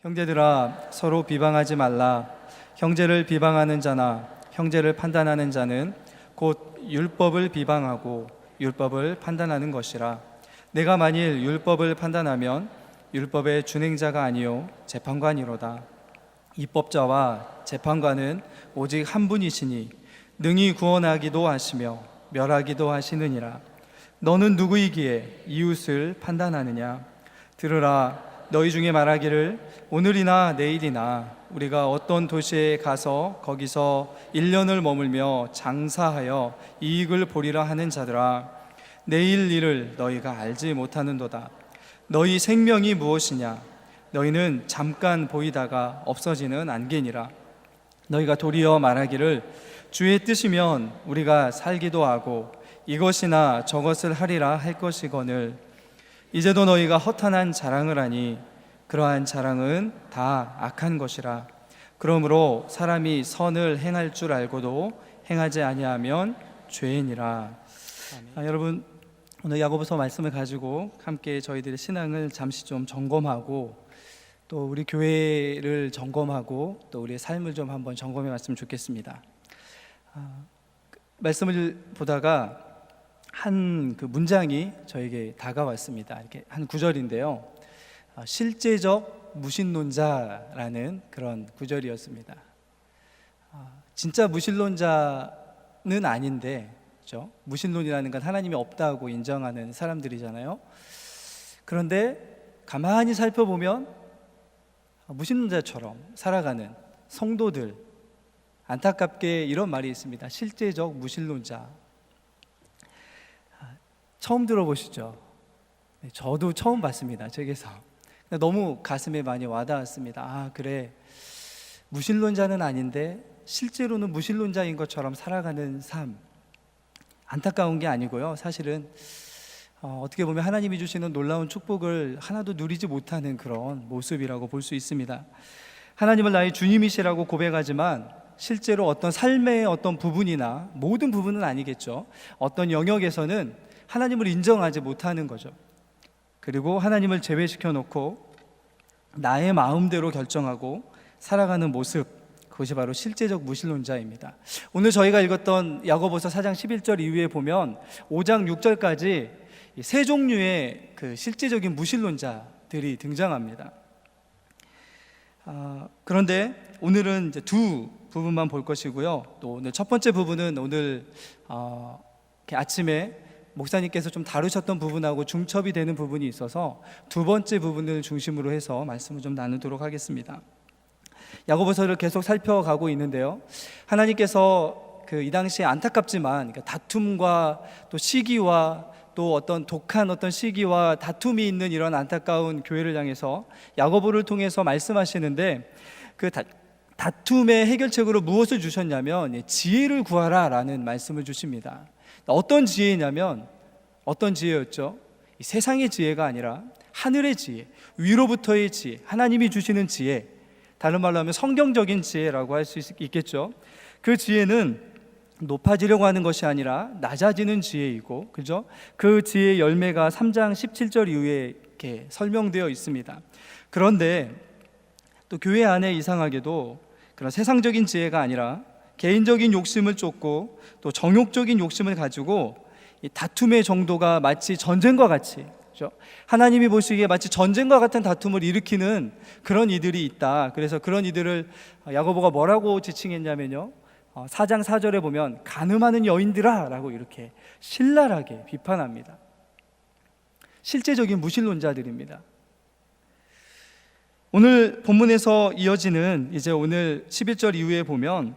형제들아, 서로 비방하지 말라. 형제를 비방하는 자나 형제를 판단하는 자는 곧 율법을 비방하고 율법을 판단하는 것이라. 내가 만일 율법을 판단하면 율법의 준행자가 아니요 재판관이로다. 입법자와 재판관은 오직 한 분이시니 능히 구원하기도 하시며 멸하기도 하시느니라. 너는 누구이기에 이웃을 판단하느냐? 들으라. 너희 중에 말하기를 오늘이나 내일이나 우리가 어떤 도시에 가서 거기서 1년을 머물며 장사하여 이익을 보리라 하는 자들아, 내일 일을 너희가 알지 못하는도다. 너희 생명이 무엇이냐? 너희는 잠깐 보이다가 없어지는 안개니라. 너희가 도리어 말하기를 주의 뜻이면 우리가 살기도 하고 이것이나 저것을 하리라 할 것이거늘, 이제도 너희가 허탄한 자랑을 하니 그러한 자랑은 다 악한 것이라. 그러므로 사람이 선을 행할 줄 알고도 행하지 아니하면 죄인이라. 여러분, 오늘 야고보서 말씀을 가지고 함께 저희들의 신앙을 잠시 좀 점검하고 또 우리 교회를 점검하고 또 우리의 삶을 좀 한번 점검해 봤으면 좋겠습니다. 말씀을 보다가 한 그 문장이 저에게 다가왔습니다. 이렇게 한 구절인데요, 실제적 무신론자라는 그런 구절이었습니다. 진짜 무신론자는 아닌데, 그렇죠? 무신론이라는 건 하나님이 없다고 인정하는 사람들이잖아요. 그런데 가만히 살펴보면 무신론자처럼 살아가는 성도들, 안타깝게 이런 말이 있습니다. 실제적 무신론자. 처음 들어보시죠? 저도 처음 봤습니다. 책에서. 너무 가슴에 많이 와닿았습니다. 그래, 무신론자는 아닌데 실제로는 무신론자인 것처럼 살아가는 삶. 안타까운 게 아니고요, 사실은 어떻게 보면 하나님이 주시는 놀라운 축복을 하나도 누리지 못하는 그런 모습이라고 볼 수 있습니다. 하나님을 나의 주님이시라고 고백하지만 실제로 어떤 삶의 어떤 부분이나, 모든 부분은 아니겠죠, 어떤 영역에서는 하나님을 인정하지 못하는 거죠. 그리고 하나님을 제외시켜 놓고 나의 마음대로 결정하고 살아가는 모습, 그것이 바로 실제적 무신론자입니다. 오늘 저희가 읽었던 야고보서 4장 11절 이후에 보면 5장 6절까지 세 종류의 그 실제적인 무신론자들이 등장합니다. 그런데 오늘은 이제 두 부분만 볼 것이고요. 또 오늘 첫 번째 부분은 오늘 아침에 목사님께서 좀 다루셨던 부분하고 중첩이 되는 부분이 있어서 두 번째 부분을 중심으로 해서 말씀을 좀 나누도록 하겠습니다. 야고보서를 계속 살펴가고 있는데요, 하나님께서 이 당시에 안타깝지만 다툼과 또 시기와 또 어떤 독한 어떤 시기와 다툼이 있는 이런 안타까운 교회를 향해서 야고보를 통해서 말씀하시는데, 그 다툼의 해결책으로 무엇을 주셨냐면 지혜를 구하라 라는 말씀을 주십니다. 어떤 지혜냐면, 어떤 지혜였죠? 이 세상의 지혜가 아니라 하늘의 지혜, 위로부터의 지혜, 하나님이 주시는 지혜, 다른 말로 하면 성경적인 지혜라고 할 수 있겠죠. 그 지혜는 높아지려고 하는 것이 아니라 낮아지는 지혜이고, 그죠? 그 지혜의 열매가 3장 17절 이후에 이렇게 설명되어 있습니다. 그런데 또 교회 안에 이상하게도 그런 세상적인 지혜가 아니라 개인적인 욕심을 쫓고 또 정욕적인 욕심을 가지고 이 다툼의 정도가 마치 전쟁과 같이, 그렇죠? 하나님이 보시기에 마치 전쟁과 같은 다툼을 일으키는 그런 이들이 있다. 그래서 그런 이들을 야고보가 뭐라고 지칭했냐면요, 4장 4절에 보면 간음하는 여인들아 라고 이렇게 신랄하게 비판합니다. 실제적인 무신론자들입니다. 오늘 본문에서 이어지는 이제 오늘 11절 이후에 보면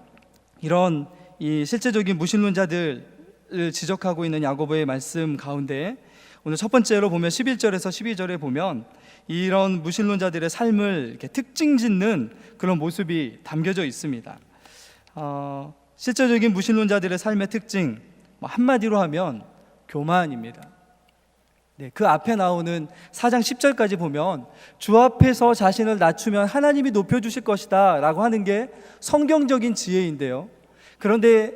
이런 이 실제적인 무신론자들을 지적하고 있는 야고보의 말씀 가운데 오늘 첫 번째로 보면 11절에서 12절에 보면 이런 무신론자들의 삶을 이렇게 특징 짓는 그런 모습이 담겨져 있습니다. 실제적인 무신론자들의 삶의 특징, 한마디로 하면 교만입니다. 그 앞에 나오는 4장 10절까지 보면 주 앞에서 자신을 낮추면 하나님이 높여주실 것이다 라고 하는 게 성경적인 지혜인데요, 그런데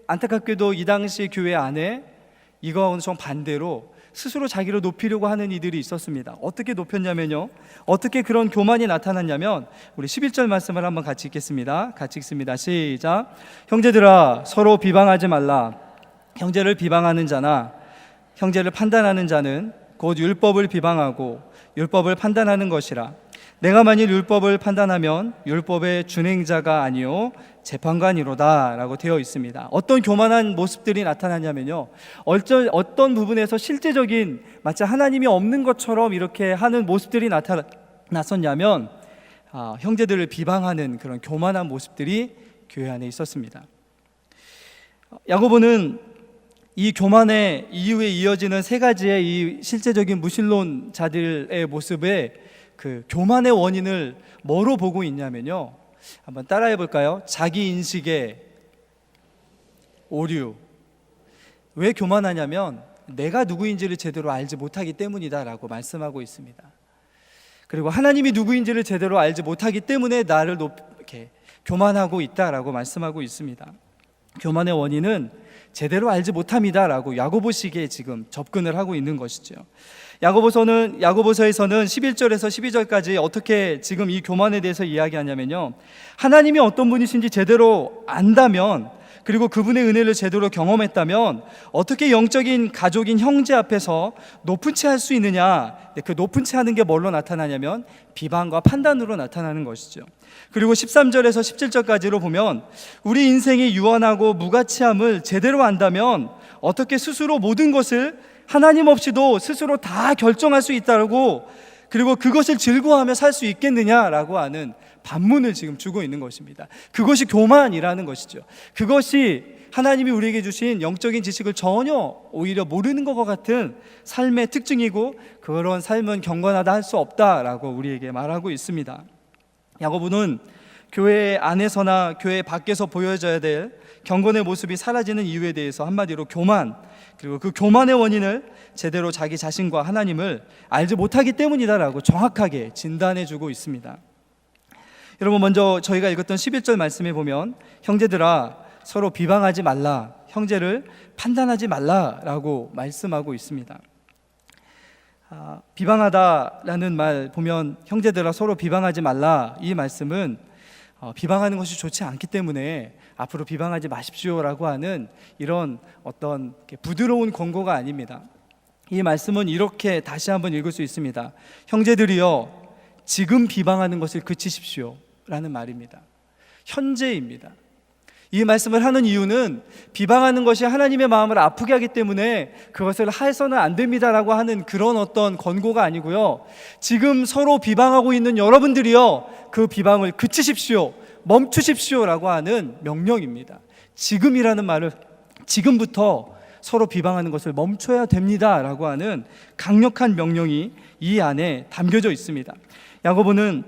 안타깝게도 이 당시 교회 안에 이거와는 좀 반대로 스스로 자기를 높이려고 하는 이들이 있었습니다. 어떻게 높였냐면요, 어떻게 그런 교만이 나타났냐면, 우리 11절 말씀을 한번 같이 읽겠습니다. 같이 읽습니다. 시작. 형제들아, 서로 비방하지 말라. 형제를 비방하는 자나 형제를 판단하는 자는 곧 율법을 비방하고 율법을 판단하는 것이라. 내가 만일 율법을 판단하면 율법의 준행자가 아니요 재판관이로다 라고 되어 있습니다. 어떤 교만한 모습들이 나타나냐면요, 어떤 부분에서 실제적인 마치 하나님이 없는 것처럼 이렇게 하는 모습들이 나타났었냐면 형제들을 비방하는 그런 교만한 모습들이 교회 안에 있었습니다. 야고보는 이 교만의 이후에 이어지는 세 가지의 이 실제적인 무신론자들의 모습에 그 교만의 원인을 뭐로 보고 있냐면요, 한번 따라해 볼까요? 자기 인식의 오류. 왜 교만하냐면 내가 누구인지를 제대로 알지 못하기 때문이다 라고 말씀하고 있습니다. 그리고 하나님이 누구인지를 제대로 알지 못하기 때문에 나를 이렇게 교만하고 있다라고 말씀하고 있습니다. 교만의 원인은 제대로 알지 못함이다 라고 야고보식에 지금 접근을 하고 있는 것이죠. 야고보서에서는 11절에서 12절까지 어떻게 지금 이 교만에 대해서 이야기하냐면요, 하나님이 어떤 분이신지 제대로 안다면, 그리고 그분의 은혜를 제대로 경험했다면 어떻게 영적인 가족인 형제 앞에서 높은 채 할 수 있느냐. 그 높은 채 하는 게 뭘로 나타나냐면 비방과 판단으로 나타나는 것이죠. 그리고 13절에서 17절까지로 보면 우리 인생이 유한하고 무가치함을 제대로 안다면 어떻게 스스로 모든 것을 하나님 없이도 스스로 다 결정할 수 있다고, 그리고 그것을 즐거워하며 살 수 있겠느냐라고 하는 반문을 지금 주고 있는 것입니다. 그것이 교만이라는 것이죠. 그것이 하나님이 우리에게 주신 영적인 지식을 전혀 오히려 모르는 것과 같은 삶의 특징이고, 그런 삶은 경건하다 할 수 없다라고 우리에게 말하고 있습니다. 야고보는 교회 안에서나 교회 밖에서 보여져야 될 경건의 모습이 사라지는 이유에 대해서 한마디로 교만, 그리고 그 교만의 원인을 제대로 자기 자신과 하나님을 알지 못하기 때문이다라고 정확하게 진단해주고 있습니다. 여러분, 먼저 저희가 읽었던 11절 말씀에 보면 형제들아, 서로 비방하지 말라, 형제를 판단하지 말라라고 말씀하고 있습니다. 비방하다라는 말 보면 형제들아 서로 비방하지 말라, 이 말씀은 비방하는 것이 좋지 않기 때문에 앞으로 비방하지 마십시오라고 하는 이런 어떤 부드러운 권고가 아닙니다. 이 말씀은 이렇게 다시 한번 읽을 수 있습니다. 형제들이여, 지금 비방하는 것을 그치십시오 라는 말입니다. 현재입니다. 이 말씀을 하는 이유는 비방하는 것이 하나님의 마음을 아프게 하기 때문에 그것을 해서는 안 됩니다라고 하는 그런 어떤 권고가 아니고요, 지금 서로 비방하고 있는 여러분들이요, 그 비방을 그치십시오, 멈추십시오라고 하는 명령입니다. 지금이라는 말을, 지금부터 서로 비방하는 것을 멈춰야 됩니다라고 하는 강력한 명령이 이 안에 담겨져 있습니다. 야고보는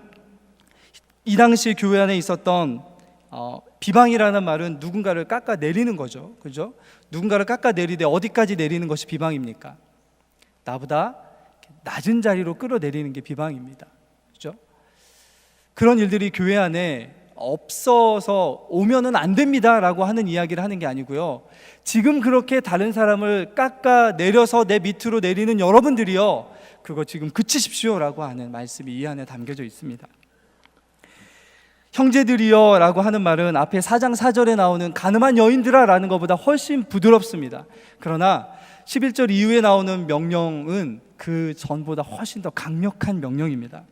이 당시 교회 안에 있었던 비방이라는 말은 누군가를 깎아내리는 거죠. 그죠? 누군가를 깎아내리되 어디까지 내리는 것이 비방입니까? 나보다 낮은 자리로 끌어내리는 게 비방입니다. 그죠? 그런 일들이 교회 안에 없어서 오면은 안 됩니다라고 하는 이야기를 하는 게 아니고요, 지금 그렇게 다른 사람을 깎아내려서 내 밑으로 내리는 여러분들이요, 그거 지금 그치십시오라고 하는 말씀이 이 안에 담겨져 있습니다. 형제들이여 라고 하는 말은 앞에 4장 4절에 나오는 가늠한 여인들아 라는 것보다 훨씬 부드럽습니다. 그러나 11절 이후에 나오는 명령은 그 전보다 훨씬 더 강력한 명령입니다.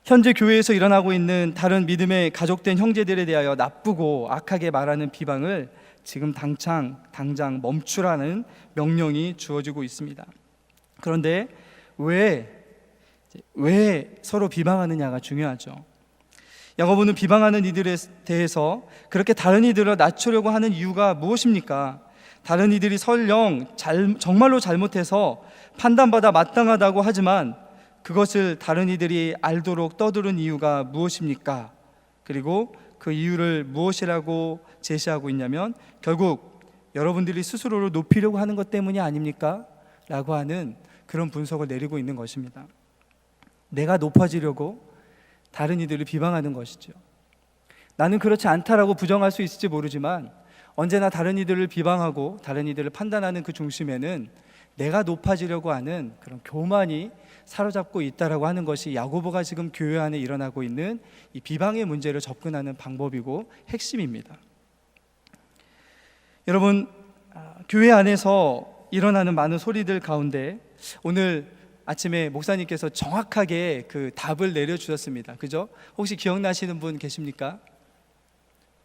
현재 교회에서 일어나고 있는 다른 믿음의 가족된 형제들에 대하여 나쁘고 악하게 말하는 비방을 지금 당장 멈추라는 명령이 주어지고 있습니다. 그런데 왜 서로 비방하느냐가 중요하죠. 야고보는 비방하는 이들에 대해서 그렇게 다른 이들을 낮추려고 하는 이유가 무엇입니까? 다른 이들이 설령 정말로 잘못해서 판단받아 마땅하다고 하지만 그것을 다른 이들이 알도록 떠드는 이유가 무엇입니까? 그리고 그 이유를 무엇이라고 제시하고 있냐면 결국 여러분들이 스스로를 높이려고 하는 것 때문이 아닙니까? 라고 하는 그런 분석을 내리고 있는 것입니다. 내가 높아지려고 다른 이들을 비방하는 것이죠. 나는 그렇지 않다라고 부정할 수 있을지 모르지만 언제나 다른 이들을 비방하고 다른 이들을 판단하는 그 중심에는 내가 높아지려고 하는 그런 교만이 사로잡고 있다라고 하는 것이 야고보가 지금 교회 안에 일어나고 있는 이 비방의 문제를 접근하는 방법이고 핵심입니다. 여러분, 교회 안에서 일어나는 많은 소리들 가운데 오늘 아침에 목사님께서 정확하게 그 답을 내려주셨습니다. 그죠? 혹시 기억나시는 분 계십니까?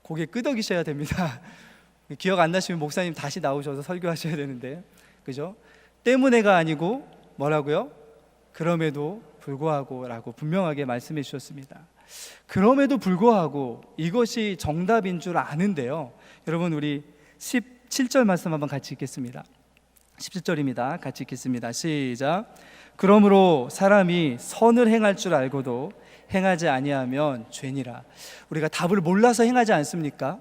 고개 끄덕이셔야 됩니다. 기억 안 나시면 목사님 다시 나오셔서 설교하셔야 되는데, 그죠? 때문에가 아니고 뭐라고요? 그럼에도 불구하고 라고 분명하게 말씀해 주셨습니다. 그럼에도 불구하고 이것이 정답인 줄 아는데요, 여러분, 우리 17절 말씀 한번 같이 읽겠습니다. 17절입니다. 같이 읽겠습니다. 시작. 그러므로 사람이 선을 행할 줄 알고도 행하지 아니하면 죄니라. 우리가 답을 몰라서 행하지 않습니까?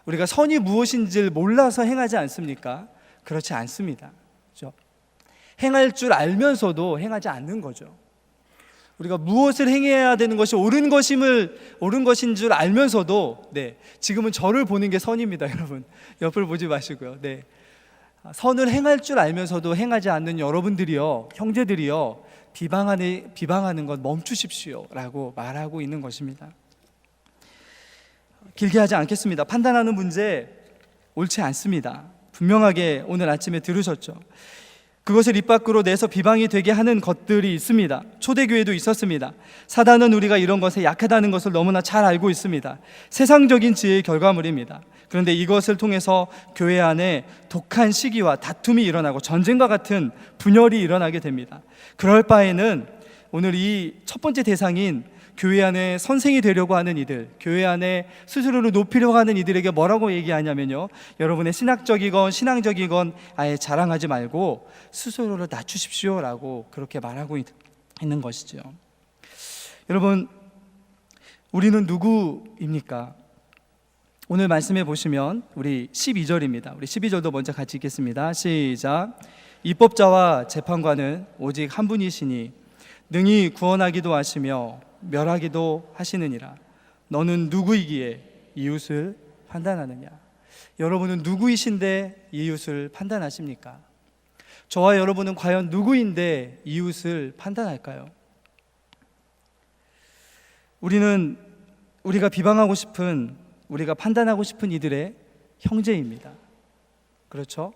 우리가 선이 무엇인지를 몰라서 행하지 않습니까? 그렇지 않습니다. 그렇죠? 행할 줄 알면서도 행하지 않는 거죠. 우리가 무엇을 행해야 되는 것이 옳은 것인 줄 알면서도, 지금은 저를 보는 게 선입니다, 여러분. 옆을 보지 마시고요. 선을 행할 줄 알면서도 행하지 않는 여러분들이요, 형제들이요, 비방하는 것 멈추십시오 라고 말하고 있는 것입니다. 길게 하지 않겠습니다. 판단하는 문제 옳지 않습니다. 분명하게 오늘 아침에 들으셨죠. 그것을 입 밖으로 내서 비방이 되게 하는 것들이 있습니다. 초대교회도 있었습니다. 사단은 우리가 이런 것에 약하다는 것을 너무나 잘 알고 있습니다. 세상적인 지혜의 결과물입니다. 그런데 이것을 통해서 교회 안에 독한 시기와 다툼이 일어나고 전쟁과 같은 분열이 일어나게 됩니다. 그럴 바에는 오늘 이 첫 번째 대상인 교회 안에 선생이 되려고 하는 이들, 교회 안에 스스로를 높이려고 하는 이들에게 뭐라고 얘기하냐면요, 여러분의 신앙적이건 아예 자랑하지 말고 스스로를 낮추십시오 라고 그렇게 말하고 있는 것이죠. 여러분, 우리는 누구입니까? 오늘 말씀해 보시면 우리 12절입니다. 우리 12절도 먼저 같이 읽겠습니다. 시작. 입법자와 재판관은 오직 한 분이시니 능히 구원하기도 하시며 멸하기도 하시느니라. 너는 누구이기에 이웃을 판단하느냐? 여러분은 누구이신데 이웃을 판단하십니까? 저와 여러분은 과연 누구인데 이웃을 판단할까요? 우리가 비방하고 싶은, 우리가 판단하고 싶은 이들의 형제입니다. 그렇죠?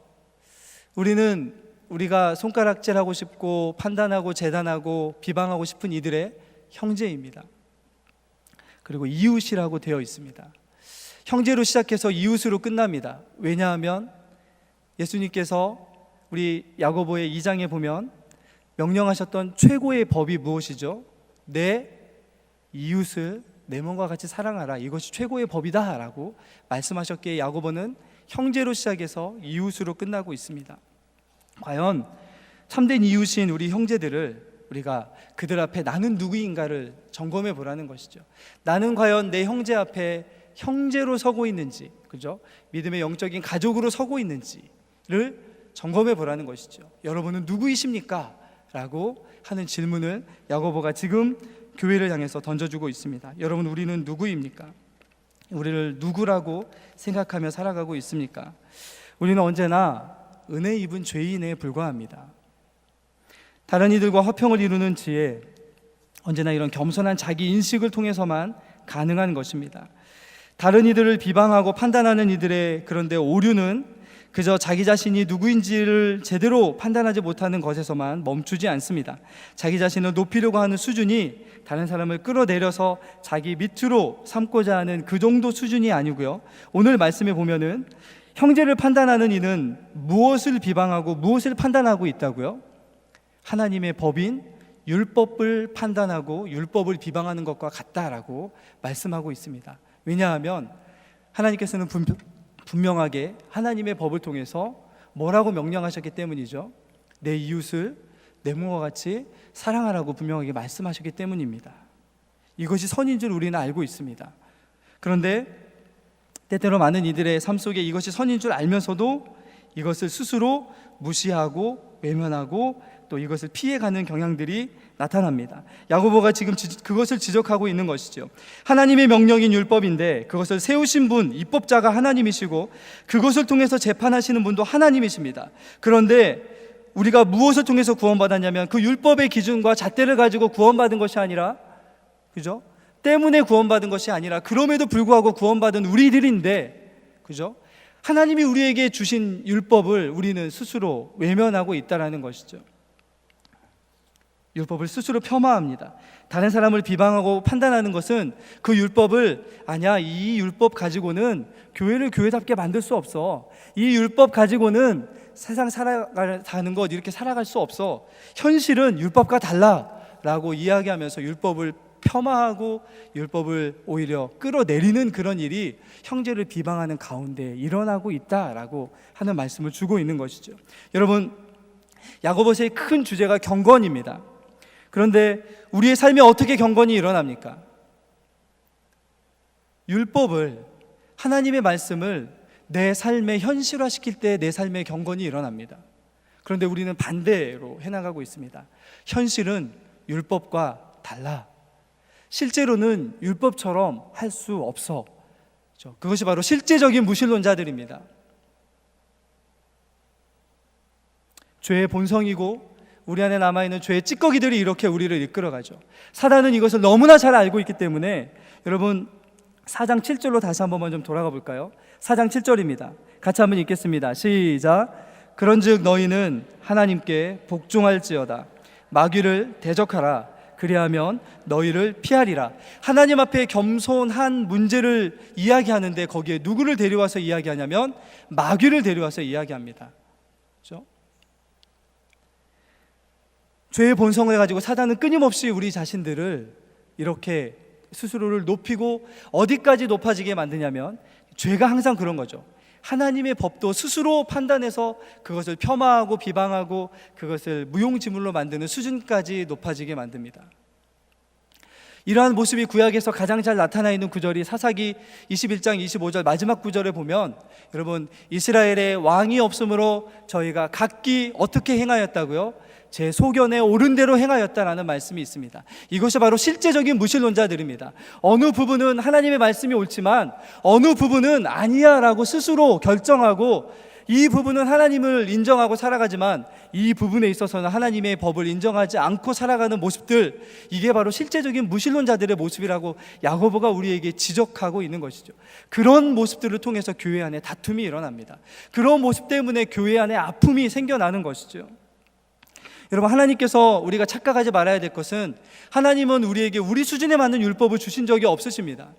우리가 손가락질하고 싶고 판단하고 재단하고 비방하고 싶은 이들의 형제입니다. 그리고 이웃이라고 되어 있습니다. 형제로 시작해서 이웃으로 끝납니다. 왜냐하면 예수님께서 우리 야고보의 2장에 보면 명령하셨던 최고의 법이 무엇이죠? 내 이웃을 내 몸과 같이 사랑하라, 이것이 최고의 법이다 라고 말씀하셨기에 야고보는 형제로 시작해서 이웃으로 끝나고 있습니다. 과연 참된 이웃인 우리 형제들을 우리가 그들 앞에 나는 누구인가를 점검해 보라는 것이죠. 나는 과연 내 형제 앞에 형제로 서고 있는지, 그죠? 믿음의 영적인 가족으로 서고 있는지를 점검해 보라는 것이죠. 여러분은 누구이십니까? 라고 하는 질문을 야고보가 지금 교회를 향해서 던져주고 있습니다. 여러분, 우리는 누구입니까? 우리를 누구라고 생각하며 살아가고 있습니까? 우리는 언제나 은혜 입은 죄인에 불과합니다. 다른 이들과 화평을 이루는 지혜, 언제나 이런 겸손한 자기 인식을 통해서만 가능한 것입니다. 다른 이들을 비방하고 판단하는 이들의 그런데 오류는 그저 자기 자신이 누구인지를 제대로 판단하지 못하는 것에서만 멈추지 않습니다. 자기 자신을 높이려고 하는 수준이 다른 사람을 끌어내려서 자기 밑으로 삼고자 하는 그 정도 수준이 아니고요, 오늘 말씀에 보면은 형제를 판단하는 이는 무엇을 비방하고 무엇을 판단하고 있다고요? 하나님의 법인 율법을 판단하고 율법을 비방하는 것과 같다라고 말씀하고 있습니다. 왜냐하면 하나님께서는 분명하게 하나님의 법을 통해서 뭐라고 명령하셨기 때문이죠. 내 이웃을 내 몸과 같이 사랑하라고 분명하게 말씀하셨기 때문입니다. 이것이 선인 줄 우리는 알고 있습니다. 그런데 때때로 많은 이들의 삶 속에 이것이 선인 줄 알면서도 이것을 스스로 무시하고 외면하고 또 이것을 피해가는 경향들이 나타납니다. 야고보가 지금 그것을 지적하고 있는 것이죠. 하나님의 명령인 율법인데 그것을 세우신 분, 입법자가 하나님이시고 그것을 통해서 재판하시는 분도 하나님이십니다. 그런데 우리가 무엇을 통해서 구원받았냐면 그 율법의 기준과 잣대를 가지고 구원받은 것이 아니라, 그죠? 때문에 구원받은 것이 아니라 그럼에도 불구하고 구원받은 우리들인데, 그죠? 하나님이 우리에게 주신 율법을 우리는 스스로 외면하고 있다라는 것이죠. 율법을 스스로 폄하합니다. 다른 사람을 비방하고 판단하는 것은 그 율법을, 아니야, 이 율법 가지고는 교회를 교회답게 만들 수 없어, 이 율법 가지고는 세상 살아가는 것 이렇게 살아갈 수 없어, 현실은 율법과 달라 라고 이야기하면서 율법을 폄하하고 율법을 오히려 끌어내리는 그런 일이 형제를 비방하는 가운데 일어나고 있다라고 하는 말씀을 주고 있는 것이죠. 여러분, 야고보서의 큰 주제가 경건입니다. 그런데 우리의 삶에 어떻게 경건이 일어납니까? 율법을, 하나님의 말씀을 내 삶에 현실화시킬 때 내 삶의 경건이 일어납니다. 그런데 우리는 반대로 해나가고 있습니다. 현실은 율법과 달라, 실제로는 율법처럼 할 수 없어. 그것이 바로 실제적인 무신론자들입니다. 죄의 본성이고 우리 안에 남아있는 죄의 찌꺼기들이 이렇게 우리를 이끌어가죠. 사단은 이것을 너무나 잘 알고 있기 때문에, 여러분 4장 7절로 다시 한번 좀 돌아가 볼까요? 4장 7절입니다. 같이 한번 읽겠습니다. 시작. 그런즉 너희는 하나님께 복종할지어다. 마귀를 대적하라. 그리하면 너희를 피하리라. 하나님 앞에 겸손한 문제를 이야기하는데 거기에 누구를 데려와서 이야기하냐면 마귀를 데려와서 이야기합니다. 그렇죠? 죄의 본성을 가지고 사단은 끊임없이 우리 자신들을 이렇게 스스로를 높이고 어디까지 높아지게 만드냐면, 죄가 항상 그런 거죠. 하나님의 법도 스스로 판단해서 그것을 폄하하고 비방하고 그것을 무용지물로 만드는 수준까지 높아지게 만듭니다. 이러한 모습이 구약에서 가장 잘 나타나 있는 구절이 사사기 21장 25절 마지막 구절에 보면, 여러분 이스라엘의 왕이 없으므로 저희가 각기 어떻게 행하였다고요? 제 소견에 옳은 대로 행하였다라는 말씀이 있습니다. 이것이 바로 실제적인 무신론자들입니다. 어느 부분은 하나님의 말씀이 옳지만 어느 부분은 아니야 라고 스스로 결정하고, 이 부분은 하나님을 인정하고 살아가지만 이 부분에 있어서는 하나님의 법을 인정하지 않고 살아가는 모습들, 이게 바로 실제적인 무신론자들의 모습이라고 야고보가 우리에게 지적하고 있는 것이죠. 그런 모습들을 통해서 교회 안에 다툼이 일어납니다. 그런 모습 때문에 교회 안에 아픔이 생겨나는 것이죠. 여러분, 하나님께서 우리가 착각하지 말아야 될 것은, 하나님은 우리에게 우리 수준에 맞는 율법을 주신 적이 없으십니다.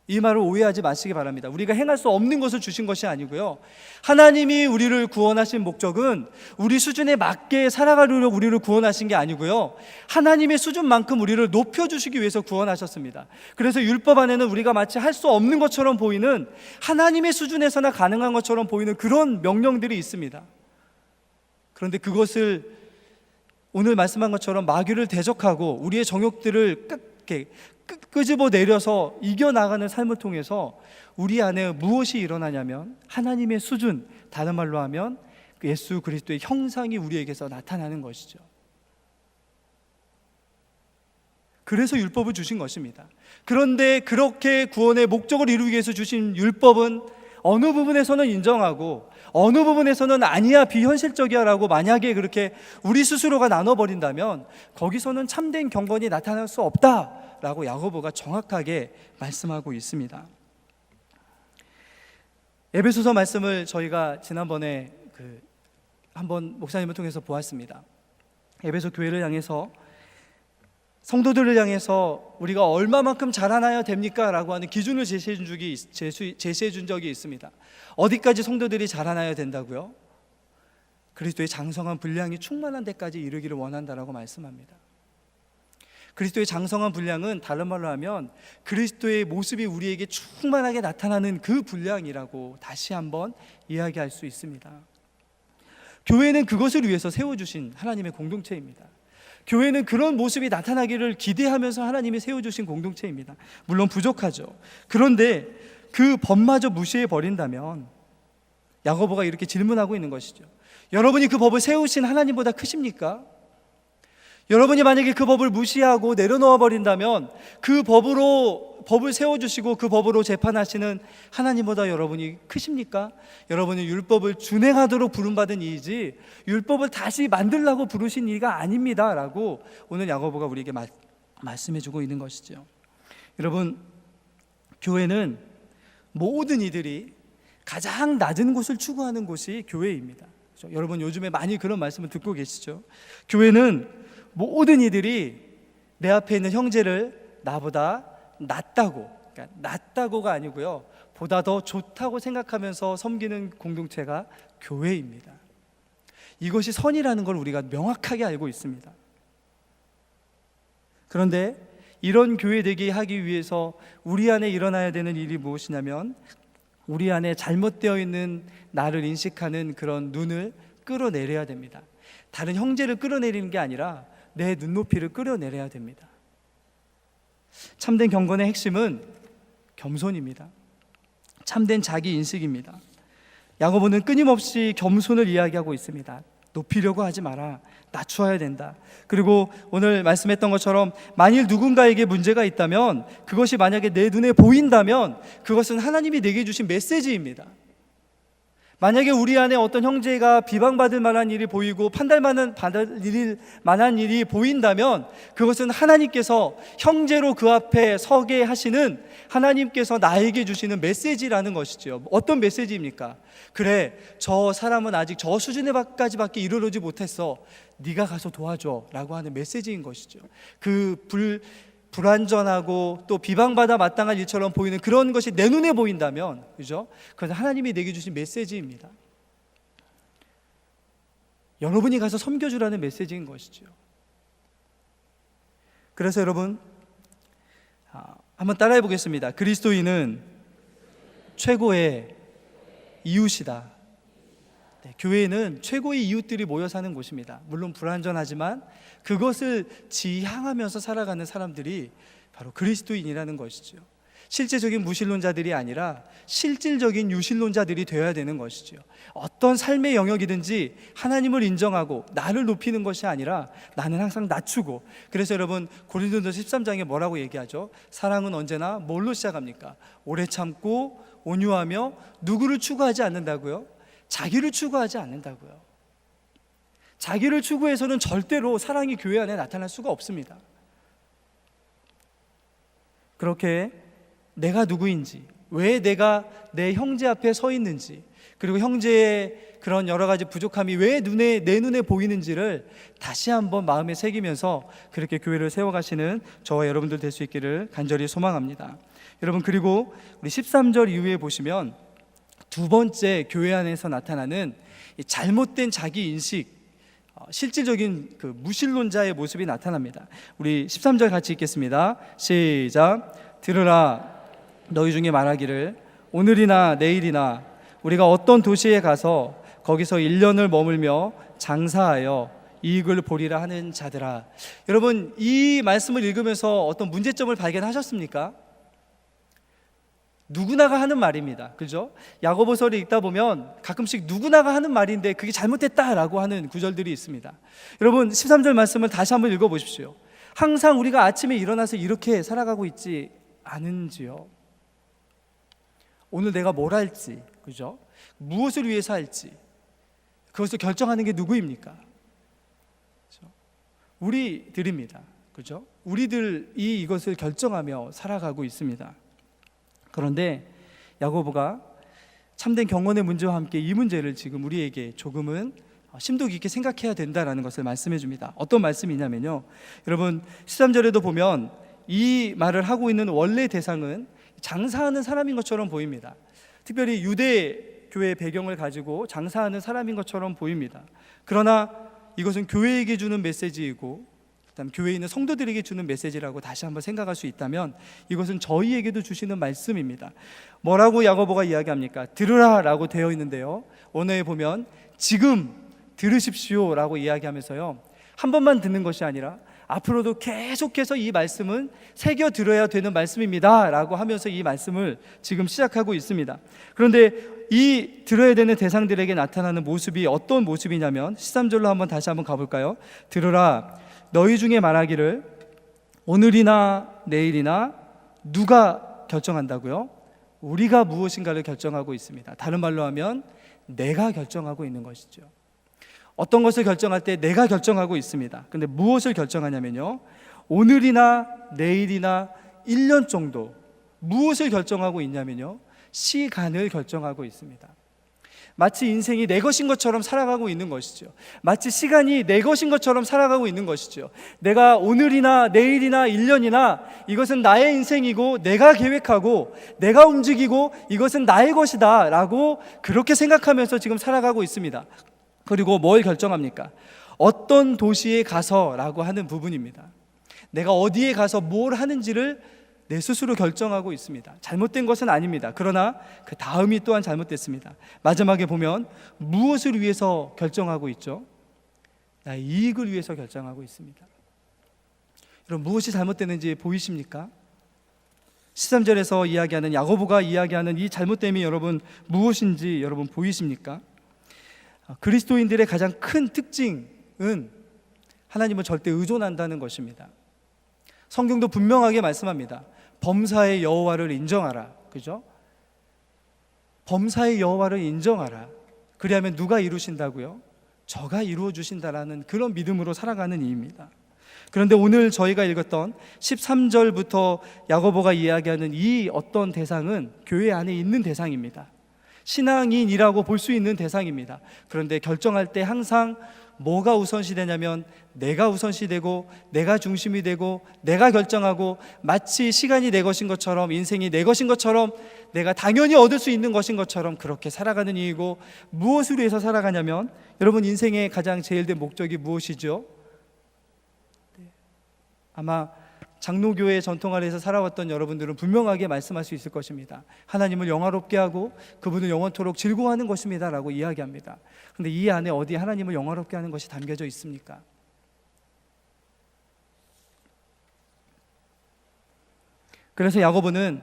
이 말을 오해하지 마시기 바랍니다. 우리가 행할 수 없는 것을 주신 것이 아니고요, 하나님이 우리를 구원하신 목적은 우리 수준에 맞게 살아가려고 우리를 구원하신 게 아니고요, 하나님의 수준만큼 우리를 높여주시기 위해서 구원하셨습니다. 그래서 율법 안에는 우리가 마치 할 수 없는 것처럼 보이는, 하나님의 수준에서나 가능한 것처럼 보이는 그런 명령들이 있습니다. 그런데 그것을 오늘 말씀한 것처럼 마귀를 대적하고 우리의 정욕들을 끄집어 내려서 이겨나가는 삶을 통해서 우리 안에 무엇이 일어나냐면 하나님의 수준, 다른 말로 하면 예수 그리스도의 형상이 우리에게서 나타나는 것이죠. 그래서 율법을 주신 것입니다. 그런데 그렇게 구원의 목적을 이루기 위해서 주신 율법은 어느 부분에서는 인정하고 어느 부분에서는 아니야, 비현실적이야 라고 만약에 그렇게 우리 스스로가 나눠버린다면 거기서는 참된 경건이 나타날 수 없다라고 야고보가 정확하게 말씀하고 있습니다. 에베소서 말씀을 저희가 지난번에 한번 목사님을 통해서 보았습니다. 에베소 교회를 향해서, 성도들을 향해서 우리가 얼마만큼 자라나야 됩니까? 라고 하는 기준을 제시해 준 적이 있습니다. 어디까지 성도들이 자라나야 된다고요? 그리스도의 장성한 분량이 충만한 데까지 이르기를 원한다라고 말씀합니다. 그리스도의 장성한 분량은 다른 말로 하면 그리스도의 모습이 우리에게 충만하게 나타나는 그 분량이라고 다시 한번 이야기할 수 있습니다. 교회는 그것을 위해서 세워주신 하나님의 공동체입니다. 교회는 그런 모습이 나타나기를 기대하면서 하나님이 세워주신 공동체입니다. 물론 부족하죠. 그런데 그 법마저 무시해 버린다면, 야고보가 이렇게 질문하고 있는 것이죠. 여러분이 그 법을 세우신 하나님보다 크십니까? 여러분이 만약에 그 법을 무시하고 내려놓아 버린다면 그 법을 세워주시고 그 법으로 재판하시는 하나님보다 여러분이 크십니까? 여러분이 율법을 준행하도록 부름받은 이이지 율법을 다시 만들라고 부르신 이가 아닙니다 라고 오늘 야고보가 우리에게 말씀해주고 있는 것이죠. 여러분, 교회는 모든 이들이 가장 낮은 곳을 추구하는 곳이 교회입니다. 그렇죠? 여러분 요즘에 많이 그런 말씀을 듣고 계시죠? 교회는 모든 이들이 내 앞에 있는 형제를 나보다 낫다고, 그러니까 낫다고가 아니고요, 보다 더 좋다고 생각하면서 섬기는 공동체가 교회입니다. 이것이 선이라는 걸 우리가 명확하게 알고 있습니다. 그런데 이런 교회 되게 하기 위해서 우리 안에 일어나야 되는 일이 무엇이냐면, 우리 안에 잘못되어 있는 나를 인식하는 그런 눈을 끌어내려야 됩니다. 다른 형제를 끌어내리는 게 아니라 내 눈높이를 끌어내려야 됩니다. 참된 경건의 핵심은 겸손입니다. 참된 자기 인식입니다. 야고보는 끊임없이 겸손을 이야기하고 있습니다. 높이려고 하지 마라. 낮추어야 된다. 그리고 오늘 말씀했던 것처럼 만일 누군가에게 문제가 있다면, 그것이 만약에 내 눈에 보인다면 그것은 하나님이 내게 주신 메시지입니다. 만약에 우리 안에 어떤 형제가 비방받을 만한 일이 보이고 받을 만한 일이 보인다면 그것은 하나님께서 형제로 그 앞에 서게 하시는 하나님께서 나에게 주시는 메시지라는 것이죠. 어떤 메시지입니까? 그래, 저 사람은 아직 저 수준에까지밖에 이르르지 못했어. 네가 가서 도와줘 라고 하는 메시지인 것이죠. 그 불완전하고 또 비방받아 마땅한 일처럼 보이는 그런 것이 내 눈에 보인다면, 그죠? 그래서 하나님이 내게 주신 메시지입니다. 여러분이 가서 섬겨주라는 메시지인 것이죠. 그래서 여러분, 한번 따라해 보겠습니다. 그리스도인은 최고의 이웃이다. 네, 교회는 최고의 이웃들이 모여 사는 곳입니다. 물론 불완전하지만 그것을 지향하면서 살아가는 사람들이 바로 그리스도인이라는 것이죠. 실제적인 무신론자들이 아니라 실질적인 유신론자들이 되어야 되는 것이죠. 어떤 삶의 영역이든지 하나님을 인정하고 나를 높이는 것이 아니라 나는 항상 낮추고, 그래서 여러분 고린도전서 13장에 뭐라고 얘기하죠? 사랑은 언제나 뭘로 시작합니까? 오래 참고 온유하며 누구를 추구하지 않는다고요? 자기를 추구하지 않는다고요. 자기를 추구해서는 절대로 사랑이 교회 안에 나타날 수가 없습니다. 그렇게 내가 누구인지, 왜 내가 내 형제 앞에 서 있는지, 그리고 형제의 그런 여러 가지 부족함이 왜 내 눈에 보이는지를 다시 한번 마음에 새기면서 그렇게 교회를 세워가시는 저와 여러분들 될 수 있기를 간절히 소망합니다. 여러분, 그리고 우리 13절 이후에 보시면 두 번째 교회 안에서 나타나는 잘못된 자기 인식, 실질적인 그 무신론자의 모습이 나타납니다. 우리 13절 같이 읽겠습니다. 시작. 들으라, 너희 중에 말하기를 오늘이나 내일이나 우리가 어떤 도시에 가서 거기서 1년을 머물며 장사하여 이익을 보리라 하는 자들아. 여러분, 이 말씀을 읽으면서 어떤 문제점을 발견하셨습니까? 누구나가 하는 말입니다. 그죠? 야고보서를 읽다 보면 가끔씩 누구나가 하는 말인데 그게 잘못됐다라고 하는 구절들이 있습니다. 여러분, 13절 말씀을 다시 한번 읽어보십시오. 항상 우리가 아침에 일어나서 이렇게 살아가고 있지 않은지요? 오늘 내가 뭘 할지, 그죠? 무엇을 위해서 할지, 그것을 결정하는 게 누구입니까? 그죠? 우리들입니다. 그죠? 우리들이 이것을 결정하며 살아가고 있습니다. 그런데 야고보가 참된 경건의 문제와 함께 이 문제를 지금 우리에게 조금은 심도 깊게 생각해야 된다라는 것을 말씀해 줍니다. 어떤 말씀이냐면요, 여러분 13절에도 보면 이 말을 하고 있는 원래 대상은 장사하는 사람인 것처럼 보입니다. 특별히 유대교의 배경을 가지고 장사하는 사람인 것처럼 보입니다. 그러나 이것은 교회에게 주는 메시지이고 그다음 교회에 있는 성도들에게 주는 메시지라고 다시 한번 생각할 수 있다면 이것은 저희에게도 주시는 말씀입니다. 뭐라고 야고보가 이야기합니까? 들으라라고 되어 있는데요, 원어에 보면 지금 들으십시오 라고 이야기하면서요, 한 번만 듣는 것이 아니라 앞으로도 계속해서 이 말씀은 새겨 들어야 되는 말씀입니다 라고 하면서 이 말씀을 지금 시작하고 있습니다. 그런데 이 들어야 되는 대상들에게 나타나는 모습이 어떤 모습이냐면 13절로 한번 다시 한번 가볼까요? 들으라, 너희 중에 말하기를 오늘이나 내일이나 누가 결정한다고요? 우리가 무엇인가를 결정하고 있습니다. 다른 말로 하면 내가 결정하고 있는 것이죠. 어떤 것을 결정할 때 내가 결정하고 있습니다. 근데 무엇을 결정하냐면요, 오늘이나 내일이나 1년 정도 무엇을 결정하고 있냐면요, 시간을 결정하고 있습니다. 마치 인생이 내 것인 것처럼 살아가고 있는 것이죠. 마치 시간이 내 것인 것처럼 살아가고 있는 것이죠. 내가 오늘이나 내일이나 1년이나 이것은 나의 인생이고 내가 계획하고 내가 움직이고 이것은 나의 것이다 라고 그렇게 생각하면서 지금 살아가고 있습니다. 그리고 뭘 결정합니까? 어떤 도시에 가서 라고 하는 부분입니다. 내가 어디에 가서 뭘 하는지를 내 스스로 결정하고 있습니다. 잘못된 것은 아닙니다. 그러나 그 다음이 또한 잘못됐습니다. 마지막에 보면 무엇을 위해서 결정하고 있죠? 나의 이익을 위해서 결정하고 있습니다. 여러분, 무엇이 잘못됐는지 보이십니까? 13절에서 이야기하는, 야고보가 이야기하는 이 잘못됨이 여러분 무엇인지 여러분 보이십니까? 그리스도인들의 가장 큰 특징은 하나님을 절대 의존한다는 것입니다. 성경도 분명하게 말씀합니다. 범사의 여호와를 인정하라. 그죠? 범사의 여호와를 인정하라. 그리하면 누가 이루신다고요? 저가 이루어 주신다라는 그런 믿음으로 살아가는 이입니다. 그런데 오늘 저희가 읽었던 13절부터 야고보가 이야기하는 이 어떤 대상은 교회 안에 있는 대상입니다. 신앙인이라고 볼 수 있는 대상입니다. 그런데 결정할 때 항상 뭐가 우선시 되냐면 내가 우선시 되고 내가 중심이 되고 내가 결정하고 마치 시간이 내 것인 것처럼 인생이 내 것인 것처럼 내가 당연히 얻을 수 있는 것인 것처럼 그렇게 살아가는 이유고, 무엇을 위해서 살아가냐면 여러분 인생의 가장 제일된 목적이 무엇이죠? 아마 장로교회 전통 아래에서 살아왔던 여러분들은 분명하게 말씀할 수 있을 것입니다. 하나님을 영화롭게 하고 그분을 영원토록 즐거워하는 것입니다 라고 이야기합니다. 그런데 이 안에 어디 하나님을 영화롭게 하는 것이 담겨져 있습니까? 그래서 야고보는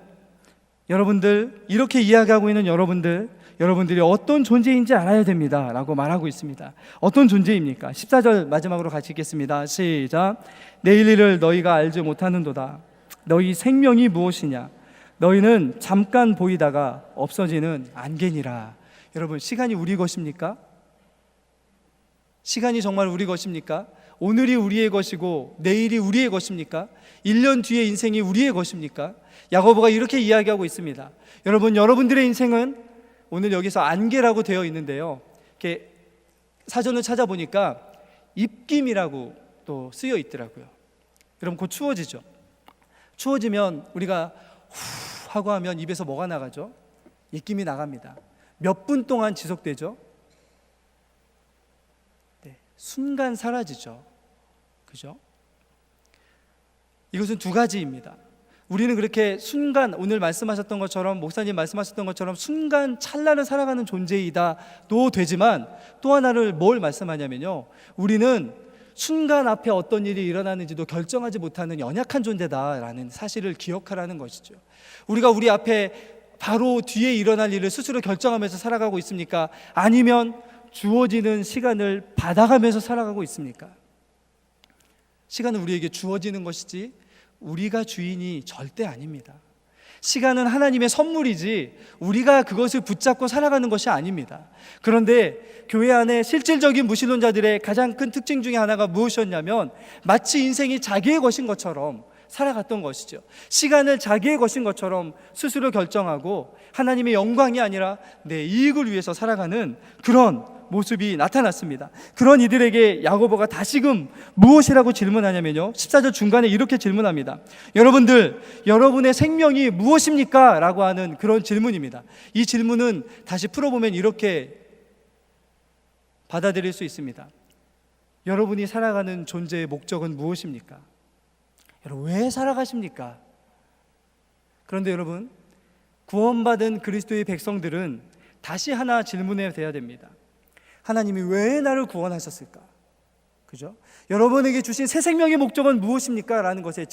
여러분들, 이렇게 이야기하고 있는 여러분들이 어떤 존재인지 알아야 됩니다 라고 말하고 있습니다. 어떤 존재입니까? 14절 마지막으로 같이 읽겠습니다. 시작. 내일 일을 너희가 알지 못하는도다. 너희 생명이 무엇이냐? 너희는 잠깐 보이다가 없어지는 안개니라. 여러분, 시간이 우리 것입니까? 시간이 정말 우리 것입니까? 오늘이 우리의 것이고 내일이 우리의 것입니까? 1년 뒤에 인생이 우리의 것입니까? 야고보가 이렇게 이야기하고 있습니다. 여러분, 여러분들의 인생은 오늘 여기서 안개라고 되어 있는데요, 이렇게 사전을 찾아보니까 입김이라고 또 쓰여 있더라고요. 여러분, 곧 추워지죠? 추워지면 우리가 후 하고 하면 입에서 뭐가 나가죠? 입김이 나갑니다. 몇 분 동안 지속되죠? 네, 순간 사라지죠. 그죠? 이것은 두 가지입니다. 우리는 그렇게 순간, 오늘 말씀하셨던 것처럼, 목사님 말씀하셨던 것처럼 순간 찰나를 살아가는 존재이다도 되지만, 또 하나를 뭘 말씀하냐면요, 우리는 순간 앞에 어떤 일이 일어나는지도 결정하지 못하는 연약한 존재다라는 사실을 기억하라는 것이죠. 우리가 우리 앞에 바로 뒤에 일어날 일을 스스로 결정하면서 살아가고 있습니까? 아니면 주어지는 시간을 받아가면서 살아가고 있습니까? 시간은 우리에게 주어지는 것이지 우리가 주인이 절대 아닙니다. 시간은 하나님의 선물이지 우리가 그것을 붙잡고 살아가는 것이 아닙니다. 그런데 교회 안에 실질적인 무신론자들의 가장 큰 특징 중에 하나가 무엇이었냐면, 마치 인생이 자기의 것인 것처럼 살아갔던 것이죠. 시간을 자기의 것인 것처럼 스스로 결정하고 하나님의 영광이 아니라 내 이익을 위해서 살아가는 그런 모습이 나타났습니다. 그런 이들에게 야고보가 다시금 무엇이라고 질문하냐면요, 14절 중간에 이렇게 질문합니다. 여러분들, 여러분의 생명이 무엇입니까? 라고 하는 그런 질문입니다. 이 질문은 다시 풀어보면 이렇게 받아들일 수 있습니다. 여러분이 살아가는 존재의 목적은 무엇입니까? 여러분, 왜 살아가십니까? 그런데 여러분, 구원받은 그리스도의 백성들은 다시 하나 질문해야 돼야 됩니다. 하나님이 왜 나를 구원하셨을까? 그죠? 여러분에게 주신 새 생명의 목적은 무엇입니까? 라는 것에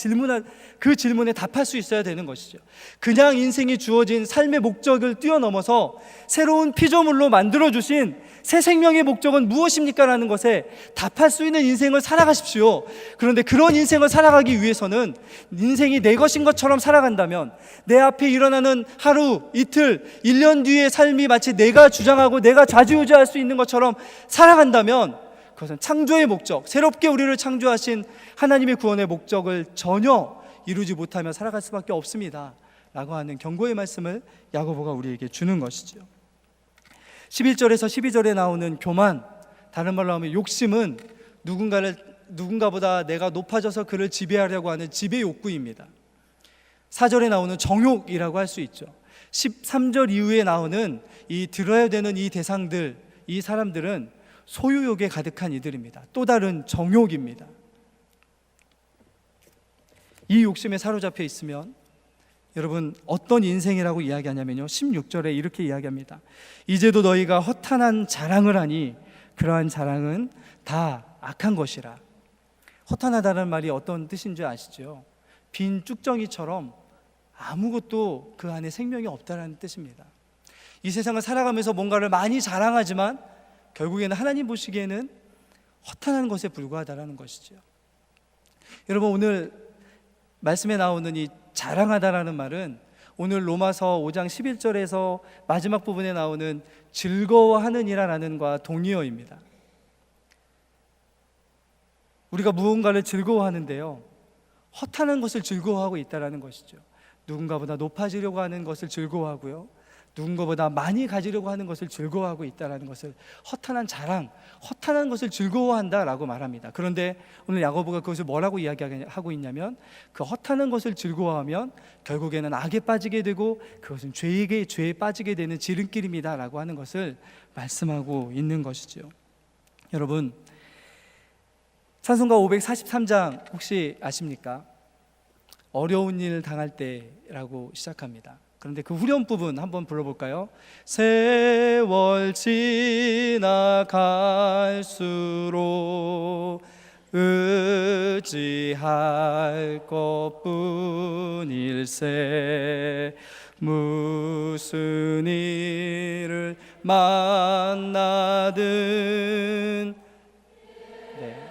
그 질문에 답할 수 있어야 되는 것이죠. 그냥 인생이 주어진 삶의 목적을 뛰어넘어서 새로운 피조물로 만들어주신 새 생명의 목적은 무엇입니까? 라는 것에 답할 수 있는 인생을 살아가십시오. 그런데 그런 인생을 살아가기 위해서는 인생이 내 것인 것처럼 살아간다면, 내 앞에 일어나는 하루, 이틀, 1년 뒤의 삶이 마치 내가 주장하고 내가 좌지우지할 수 있는 것처럼 살아간다면, 그것은 창조의 목적, 새롭게 우리를 창조하신 하나님의 구원의 목적을 전혀 이루지 못하며 살아갈 수밖에 없습니다 라고 하는 경고의 말씀을 야고보가 우리에게 주는 것이죠. 11절에서 12절에 나오는 교만, 다른 말로 하면 욕심은 누군가보다 내가 높아져서 그를 지배하려고 하는 지배 욕구입니다. 4절에 나오는 정욕이라고 할 수 있죠. 13절 이후에 나오는 이 들어야 되는 이 대상들, 이 사람들은 소유욕에 가득한 이들입니다. 또 다른 정욕입니다. 이 욕심에 사로잡혀 있으면 여러분 어떤 인생이라고 이야기하냐면요, 16절에 이렇게 이야기합니다. 이제도 너희가 허탄한 자랑을 하니 그러한 자랑은 다 악한 것이라. 허탄하다는 말이 어떤 뜻인지 아시죠? 빈 쭉정이처럼 아무것도 그 안에 생명이 없다는 뜻입니다. 이 세상을 살아가면서 뭔가를 많이 자랑하지만 결국에는 하나님 보시기에는 허탄한 것에 불과하다는 것이죠. 여러분, 오늘 말씀에 나오는 이 자랑하다라는 말은 오늘 로마서 5장 11절에서 마지막 부분에 나오는 즐거워하는 이라는 것과 동의어입니다. 우리가 무언가를 즐거워하는데요, 허탄한 것을 즐거워하고 있다는 것이죠. 누군가보다 높아지려고 하는 것을 즐거워하고요, 누군가보다 많이 가지려고 하는 것을 즐거워하고 있다는 것을 허탄한 자랑, 허탄한 것을 즐거워한다라고 말합니다. 그런데 오늘 야고보가 그것을 뭐라고 이야기하고 있냐면, 그 허탄한 것을 즐거워하면 결국에는 악에 빠지게 되고 그것은 죄에 빠지게 되는 지름길입니다 라고 하는 것을 말씀하고 있는 것이죠. 여러분, 찬송가 543장 혹시 아십니까? 어려운 일 당할 때라고 시작합니다. 그런데 그 후렴 부분 한번 불러볼까요? 세월 지나갈수록 의지할 것뿐일세 무슨 일을 만나든. 네.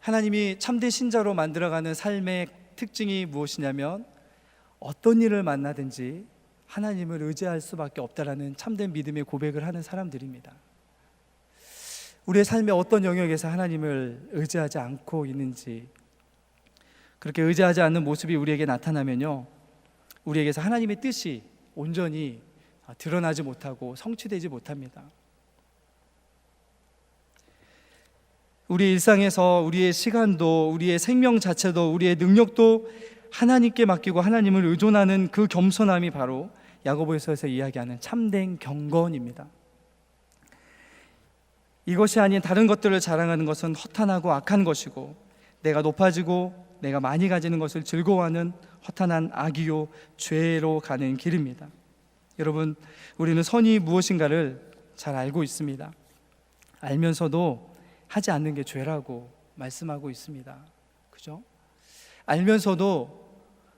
하나님이 참된 신자로 만들어가는 삶의 특징이 무엇이냐면, 어떤 일을 만나든지 하나님을 의지할 수밖에 없다라는 참된 믿음의 고백을 하는 사람들입니다. 우리의 삶의 어떤 영역에서 하나님을 의지하지 않고 있는지, 그렇게 의지하지 않는 모습이 우리에게 나타나면요, 우리에게서 하나님의 뜻이 온전히 드러나지 못하고 성취되지 못합니다. 우리 일상에서 우리의 시간도, 우리의 생명 자체도, 우리의 능력도 하나님께 맡기고 하나님을 의존하는 그 겸손함이 바로 야고보서에서 이야기하는 참된 경건입니다. 이것이 아닌 다른 것들을 자랑하는 것은 허탄하고 악한 것이고, 내가 높아지고 내가 많이 가지는 것을 즐거워하는 허탄한 악이요 죄로 가는 길입니다. 여러분, 우리는 선이 무엇인가를 잘 알고 있습니다. 알면서도 하지 않는 게 죄라고 말씀하고 있습니다. 그죠? 알면서도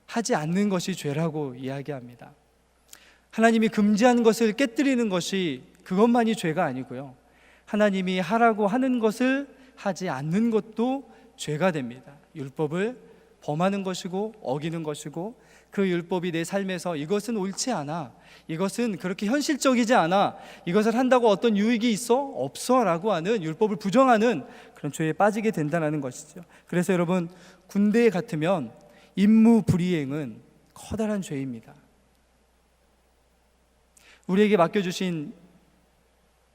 하지 않는 것이 죄라고 이야기합니다. 하나님이 금지한 것을 깨뜨리는 것이 그것만이 죄가 아니고요, 하나님이 하라고 하는 것을 하지 않는 것도 죄가 됩니다. 율법을 범하는 것이고 어기는 것이고, 그 율법이 내 삶에서 이것은 옳지 않아, 이것은 그렇게 현실적이지 않아, 이것을 한다고 어떤 유익이 있어? 없어 라고 하는 율법을 부정하는 그런 죄에 빠지게 된다는 것이죠. 그래서 여러분, 군대에 같으면 임무 불이행은 커다란 죄입니다. 우리에게 맡겨주신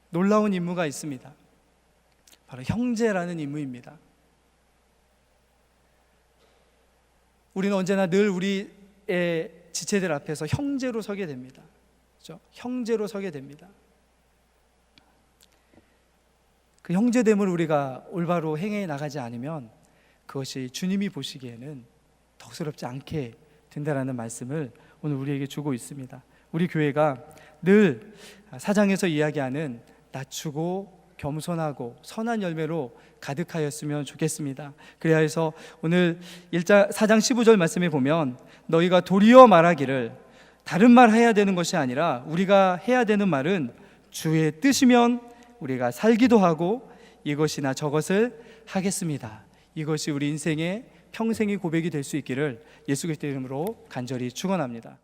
놀라운 임무가 있습니다. 바로 형제라는 임무입니다. 우리는 언제나 늘 우리의 지체들 앞에서 형제로 서게 됩니다. 그렇죠? 형제로 서게 됩니다. 그 형제됨을 우리가 올바로 행해 나가지 않으면 그것이 주님이 보시기에는 덕스럽지 않게 된다라는 말씀을 오늘 우리에게 주고 있습니다. 우리 교회가 늘 사장에서 이야기하는 낮추고 겸손하고 선한 열매로 가득하였으면 좋겠습니다. 그래야 해서 오늘 4장 15절 말씀에 보면 너희가 도리어 말하기를, 다른 말 해야 되는 것이 아니라 우리가 해야 되는 말은 주의 뜻이면 우리가 살기도 하고 이것이나 저것을 하겠습니다. 이것이 우리 인생의 평생의 고백이 될 수 있기를 예수 그리스도의 이름으로 간절히 축원합니다.